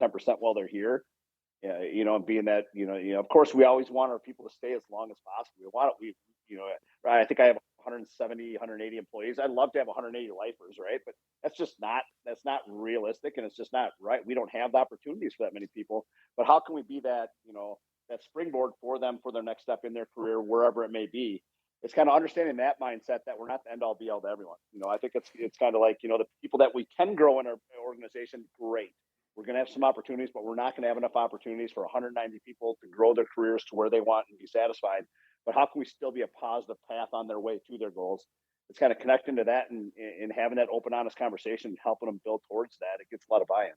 10% while they're here. And being that, of course, we always want our people to stay as long as possible. I think I have 170, 180 employees. I'd love to have 180 lifers, right? But that's not realistic, and it's just not right. We don't have the opportunities for that many people. But how can we be that, that springboard for them for their next step in their career, wherever it may be? It's kind of understanding that mindset that we're not the end all be all to everyone. I think it's kind of like, the people that we can grow in our organization, great. We're going to have some opportunities, but we're not going to have enough opportunities for 190 people to grow their careers to where they want and be satisfied. But how can we still be a positive path on their way to their goals? It's kind of connecting to that and having that open, honest conversation, helping them build towards that. It gets a lot of buy-in.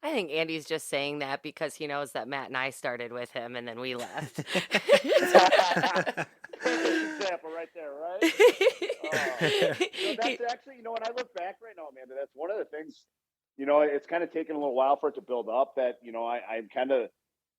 I think Andy's just saying that because he knows that Matt and I started with him and then we left. Perfect example right there, right? That's actually, when I look back right now, Amanda, that's one of the things, it's kind of taken a little while for it to build up that, I'm kind of,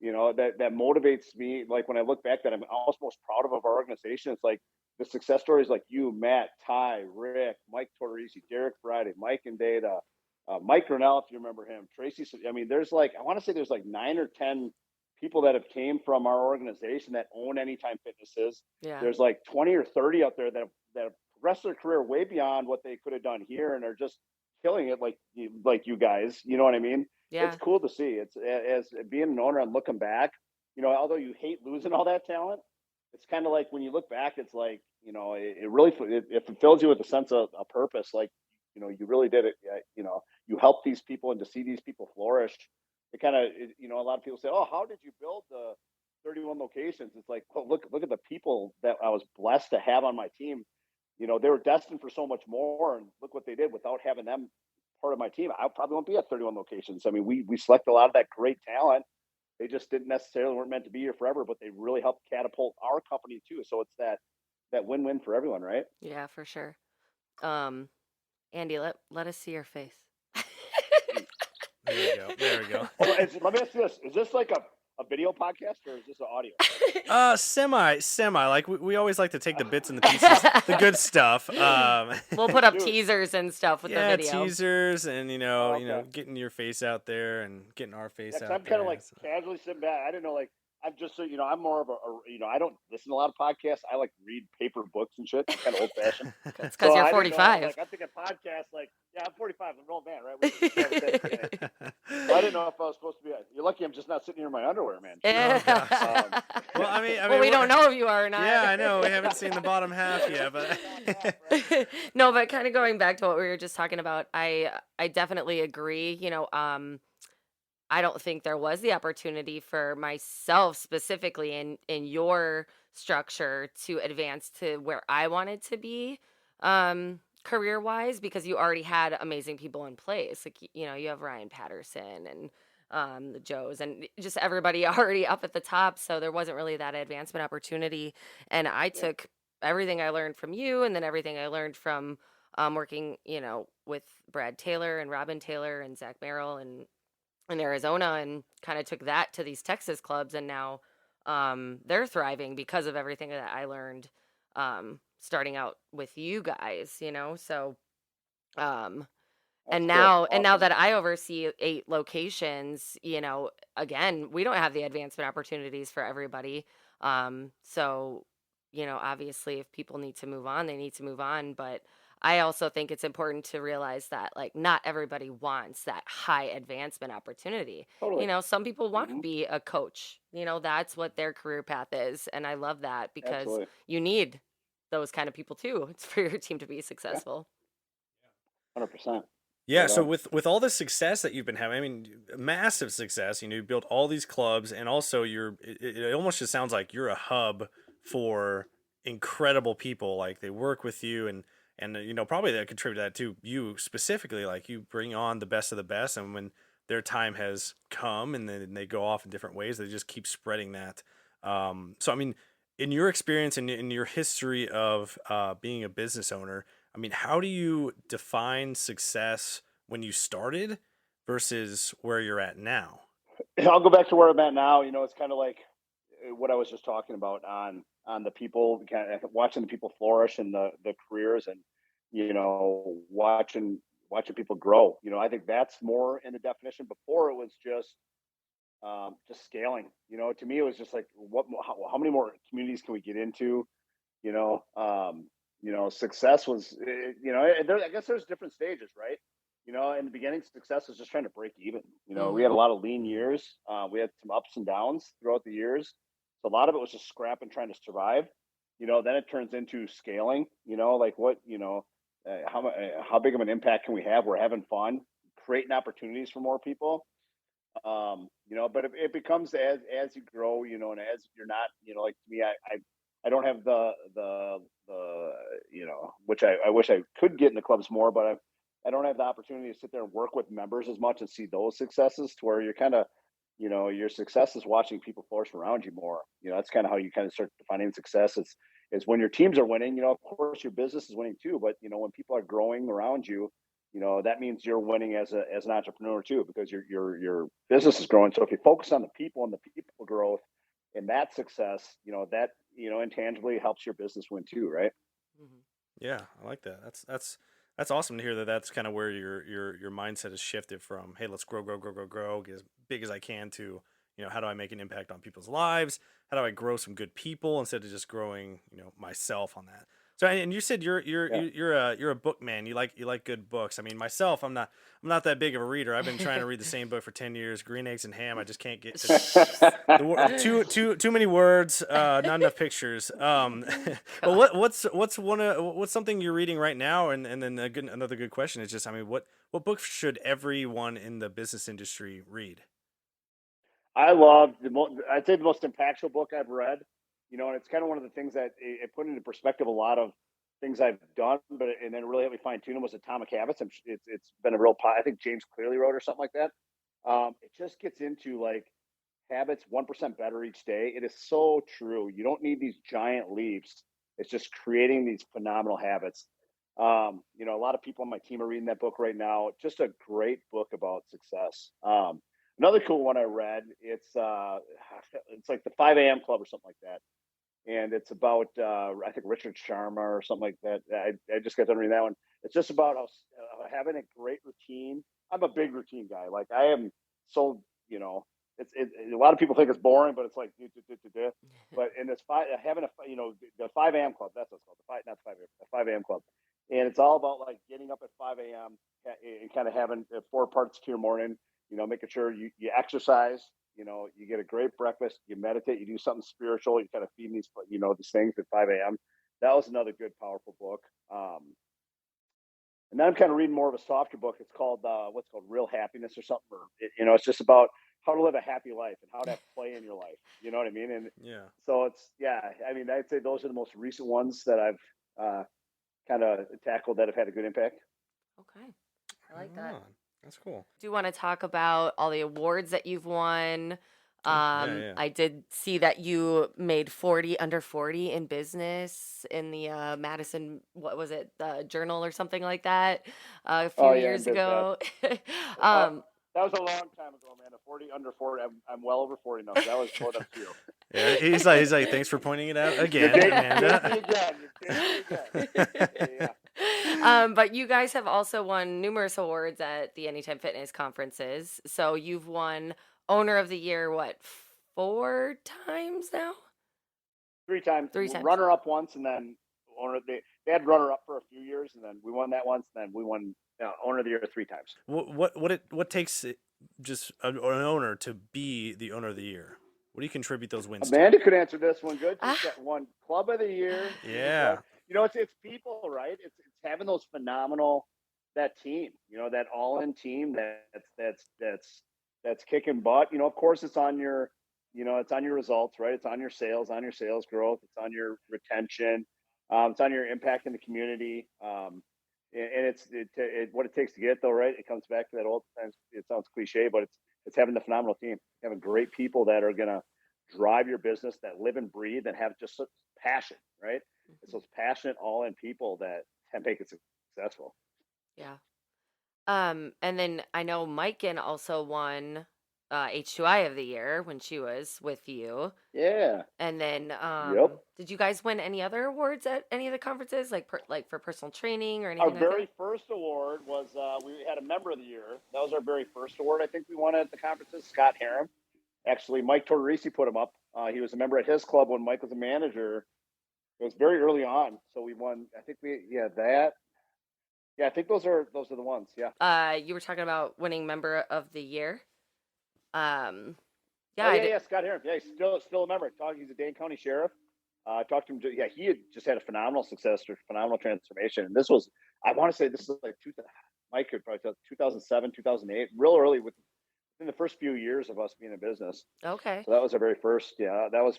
that motivates me. Like when I look back, that I'm almost most proud of our organization. It's like the success stories like you, Matt, Ty, Rick, Mike Torrisi, Derek Friday, Mike and Data, Mike Grinnell, if you remember him, Tracy. I mean, I want to say there's like 9 or 10 people that have came from our organization that own Anytime Fitnesses. Yeah. There's like 20 or 30 out there that have progressed their career way beyond what they could have done here and are just killing it like you guys. You know what I mean? Yeah. It's cool to see. It's as being an owner and looking back, although you hate losing all that talent, it's kind of like when you look back, it's like, it really, it fulfills you with a sense of a purpose. Like, you really did it. You help these people, and to see these people flourish, it kind of, a lot of people say, oh, how did you build the 31 locations? It's like, well, look at the people that I was blessed to have on my team. They were destined for so much more, and look what they did without having them part of my team. I probably won't be at 31 locations. I mean, we select a lot of that great talent. They just didn't necessarily weren't meant to be here forever, but they really helped catapult our company too. So it's that win-win for everyone, right? Yeah, for sure. Andy, let us see your face. There we go. Well, let me ask you this: is this like a video podcast or is this an audio? Semi. Like we always like to take the bits and the pieces, the good stuff. We'll put up teasers and stuff with the video. Teasers and getting your face out there and getting our face out there. I'm kind of like casually sitting back. I didn't know, like, I'm just so I'm more of I don't listen to a lot of podcasts. I like read paper books and shit. I'm kind of old fashioned. It's because you're 45. I'm thinking podcasts. Like, yeah, I'm 45. I'm an old man, right? I didn't know if I was supposed to be. You're lucky I'm just not sitting here in my underwear, man. Well, I mean, we don't know if you are or not. Yeah, I know. We haven't seen the bottom half yet, but no, but kind of going back to what we were just talking about, I definitely agree. I don't think there was the opportunity for myself specifically in your structure to advance to where I wanted to be career wise, because you already had amazing people in place. Like, you have Ryan Patterson and the Joes and just everybody already up at the top. So there wasn't really that advancement opportunity. And I took everything I learned from you and then everything I learned from working, with Brad Taylor and Robin Taylor and Zach Merrill and in Arizona, and kind of took that to these Texas clubs, and now they're thriving because of everything that I learned starting out with you guys, so and now that I oversee 8 locations, again, we don't have the advancement opportunities for everybody, so obviously if people need to move on, they need to move on, but I also think it's important to realize that, like, not everybody wants that high advancement opportunity. Totally. Some people want to be a coach. That's what their career path is. And I love that because you need those kind of people too. It's for your team to be successful. 100%. Yeah, so with all the success that you've been having, I mean, massive success, you built all these clubs, and also it almost just sounds like you're a hub for incredible people. Like, they work with you, and probably that contribute to that too. You specifically, like, you bring on the best of the best, and when their time has come and then they go off in different ways, they just keep spreading that. So, I mean, in your experience and in your history of being a business owner, I mean, how do you define success when you started versus where you're at now? I'll go back to where I'm at now. It's kind of like what I was just talking about on the people, kind of watching the people flourish and the careers, and watching watching people grow. I think that's more in the definition. Before it was just scaling. To me, it was just like, how many more communities can we get into? You know, um, success was, I guess there's different stages, right? In the beginning, success was just trying to break even. We had a Mm-hmm. lot of lean years. We had some ups and downs throughout the years. So a lot of it was just scrapping, trying to survive. Then it turns into scaling. Like what, how big of an impact can we have? We're having fun, creating opportunities for more people. But it becomes as you grow, and as you're not, like to me, I don't have the which I wish I could get in the clubs more, but I don't have the opportunity to sit there and work with members as much and see those successes, to where you're kind of, your success is watching people flourish around you more. That's kind of how you kind of start defining success. Is when your teams are winning. Of course your business is winning too, but when people are growing around you, that means you're winning as an entrepreneur too, because your business is growing. So if you focus on the people and the people growth and that success, that intangibly helps your business win too, right? Mm-hmm. Yeah, I like that. That's awesome to hear that. That's kind of where your mindset has shifted from, hey, let's grow, get as big as I can, to, how do I make an impact on people's lives? How do I grow some good people instead of just growing, myself on that? So, and you said Yeah. you're a book man. You like good books. I mean, myself, I'm not that big of a reader. I've been trying to read the same book for 10 years. Green Eggs and Ham. I just can't get. Too many words, not enough pictures. But God. what's something you're reading right now? And then another good question is just, I mean, what book should everyone in the business industry read? I love I'd say the most impactful book I've read. And it's kind of one of the things that it put into perspective a lot of things I've done, and then really helped me fine tune them, was Atomic Habits. It's been a real I think James Clearly wrote, or something like that. It just gets into like habits 1% better each day. It is so true. You don't need these giant leaps. It's just creating these phenomenal habits. A lot of people on my team are reading that book right now. Just a great book about success. Another cool one I read, it's like the 5 a.m. Club or something like that. And it's about, I think, Richard Sharma or something like that. I just got done reading that one. It's just about having a great routine. I'm a big routine guy. Like I am so, a lot of people think it's boring, but it's like, but in this having the 5 a.m. Club, that's what it's called. Not the 5 a.m. The 5 a.m. Club. And it's all about like getting up at 5 a.m. and kind of having 4 parts to your morning, making sure you exercise, you get a great breakfast, you meditate, you do something spiritual, you kind of feed these things at 5 a.m. That was another good, powerful book. And then I'm kind of reading more of a softer book. It's called what's called Real Happiness or something. Or it's just about how to live a happy life and how to have play in your life. You know what I mean? And Yeah. so I mean, I'd say those are the most recent ones that I've kind of tackled that have had a good impact. Okay. I like that. Ah, that's cool. Do you want to talk about all the awards that you've won? Yeah. I did see that you made 40 under 40 in business in the Madison, what was it, the Journal or something like that, a few Oh yeah, years and BizBat. ago. Uh, um, that was a long time ago, man. A 40 under 40. I'm well over 40 now. So that was more than a few. Yeah, he's like, thanks for pointing it out You're again, dating, Amanda. me again. You're dating me again. Yeah. but you guys have also won numerous awards at the Anytime Fitness conferences. So you've won Owner of the Year, what, 4 times now? 3 times. 3 times. Runner up once, and then owner. They had runner up for a few years, and then we won that once. And then we won owner of the year 3 times. What takes just an owner to be the owner of the year? What do you contribute those wins to? Amanda could answer this one good. She's Ah, got one club of the year. Yeah. It's people, right? It's having those phenomenal, that team, that all in team that's kicking butt. Of course it's on your, it's on your results, right? It's on your sales growth. It's on your retention. It's on your impact in the community. And what it takes to get it though, right? It comes back to that old times. It sounds cliche, but it's having the phenomenal team, having great people that are going to drive your business, that live and breathe and have just such passion, right? It's those passionate, all in people that can make it successful. yeah. And then I know Maiken also won H2I of the year when she was with you. Yeah. And then, Yep. did you guys win any other awards at any of the conferences, like like for personal training or Our anything like that? very first award was we had a member of the year. That was our very first award. I think we won at the conferences. Scott Harum. Actually, Mike Tortorisi put him up. He was a member at his club when Mike was a manager. It was very early on, so we won. I think that. Yeah, I think those are the ones. Yeah. You were talking about winning member of the year. Um, yeah, Oh yeah, Scott Harum. Yeah, he's still a member. He's a Dane County sheriff. I talked to him. Yeah, he had just had a phenomenal success or phenomenal transformation. And this was, I want to say, this is like Mike could probably tell 2007, 2008, real early within the first few years of us being in business. Okay. So that was our very first. Yeah, that was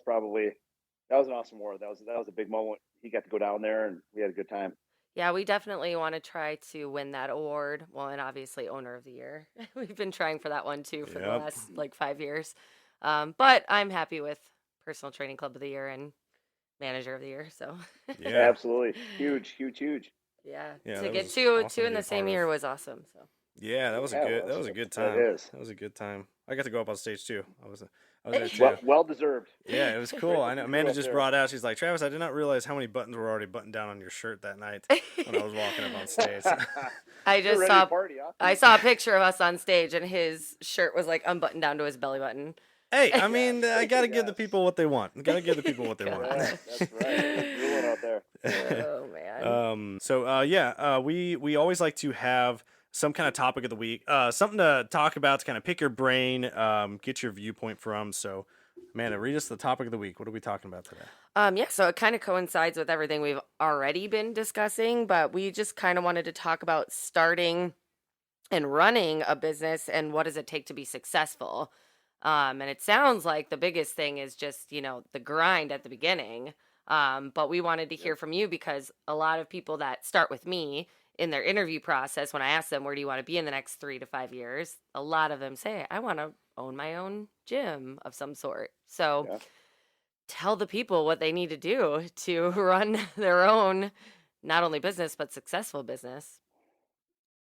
an awesome award. That was a big moment. He got to go down there, and we had a good time. Yeah, we definitely want to try to win that award. Well, and obviously owner of the year. We've been trying for that one too for the Yep. last like 5 years. But I'm happy with personal training club of the year and manager of the year. So Yeah. Absolutely, huge. yeah, Yeah, to that get was two awesome two to in be the a same part year of. was awesome. So Yeah, that was a good. That was a good time. That is. That was a good time. I got to go up on stage too. I was there too. Well deserved. Yeah, it was cool. Great I that know you Amanda up just there. brought out. She's like, Travis, I did not realize how many buttons were already buttoned down on your shirt that night when I was walking up on stage. I You're just ready saw to party, huh? I saw a picture of us on stage and his shirt was like unbuttoned down to his belly button. Hey, I mean, I got to give the Yes. people what they want. Got to give the people what they want. Yeah, that's right. Drooling out there. Oh man. We always like to have some kind of topic of the week, something to talk about to kind of pick your brain, get your viewpoint from. So, Amanda, read us the topic of the week. What are we talking about today? Yeah, so it kind of coincides with everything we've already been discussing, but we just kind of wanted to talk about starting and running a business and what does it take to be successful. And it sounds like the biggest thing is just, the grind at the beginning. But we wanted to hear from you because a lot of people that start with me in their interview process, when I ask them, where do you want to be in the next 3 to 5 years? A lot of them say, I want to own my own gym of some sort. So Yeah. tell the people what they need to do to run their own, not only business, but successful business.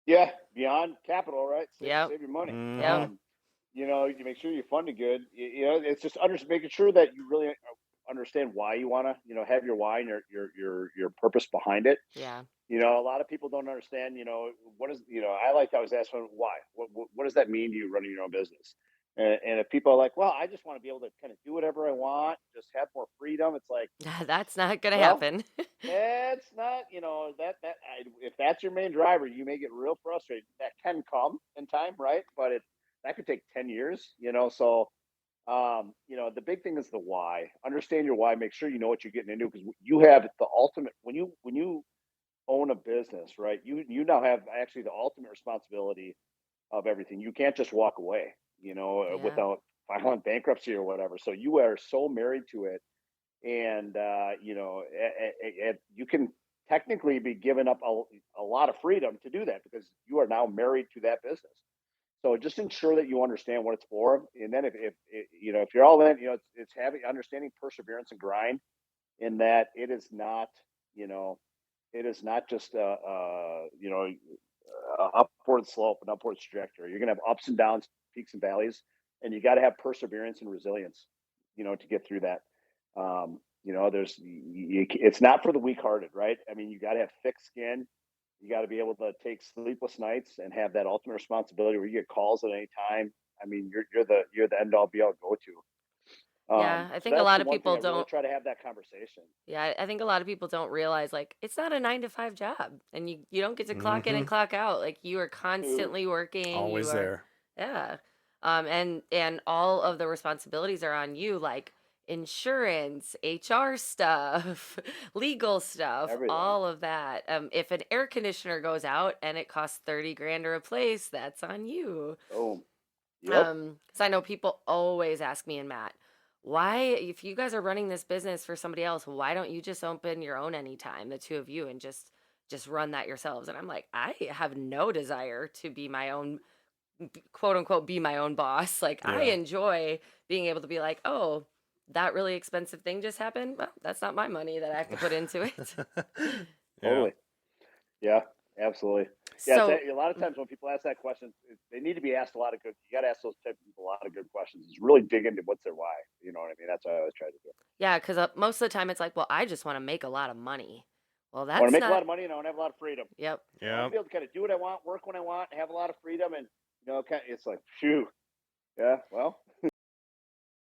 Yeah, beyond capital, right? Yep. Save your money. Yep. You make sure you fund it good. It's just making sure that you really understand why you want to, have your why and your purpose behind it. Yeah. A lot of people don't understand, what is, I like to always ask them, why? What does that mean to you running your own business? And if people are like, well, I just want to be able to kind of do whatever I want, just have more freedom. It's like, That's not going to well, happen. it's not, if that's your main driver, you may get real frustrated. That can come in time, right? But that could take 10 years, So, the big thing is the why. Understand your why. Make sure you know what you're getting into because you have the ultimate when you own a business, right? You now have actually the ultimate responsibility of everything. You can't just walk away, Yeah. without filing bankruptcy or whatever. So you are so married to it, and you can technically be giving up a lot of freedom to do that because you are now married to that business. So just ensure that you understand what it's for, and then if you're all in, it's having understanding perseverance and grind, in that it is not just a upward slope, an upward trajectory. You're going to have ups and downs, peaks and valleys, and you got to have perseverance and resilience, to get through that. It's not for the weak-hearted, right? I mean, you got to have thick skin. You got to be able to take sleepless nights and have that ultimate responsibility where you get calls at any time. I mean, you're the end all be all go to. Yeah, I So think a that's lot the of one thing people I really don't. try to have that conversation. Yeah, I think a lot of people don't realize like it's not a 9 to 5 job, and you don't get to clock in and clock out. Like you are constantly working. Always You are, there. yeah. And all of the responsibilities are on you, like insurance, HR stuff, legal stuff, Everything. all of that. If an air conditioner goes out and it costs 30 grand to replace, that's on you. Oh, yep. Because I know people always ask me and Matt, why, if you guys are running this business for somebody else, why don't you just open your own anytime, the two of you, and just run that yourselves? And I'm like, I have no desire to be my own, quote unquote, be my own boss. Like I Yeah. enjoy being able to be like, oh, that really expensive thing just happened. Well, that's not my money that I have to put into it. Yeah. Totally. Yeah, absolutely. Yeah, So a lot of times when people ask that question, they need to be asked a lot of good. You got to ask those type of people a lot of good questions. Just really dig into what's their why. You know what I mean? That's what I always try to do. yeah, because most of the time it's like, well, I just want to make a lot of money. Well, I want to that's make a lot not. of money and I want to have a lot of freedom. Yep. I want Yeah. to be able to kind of do what I want, work when I want, have a lot of freedom, and it's like, phew, yeah. Well,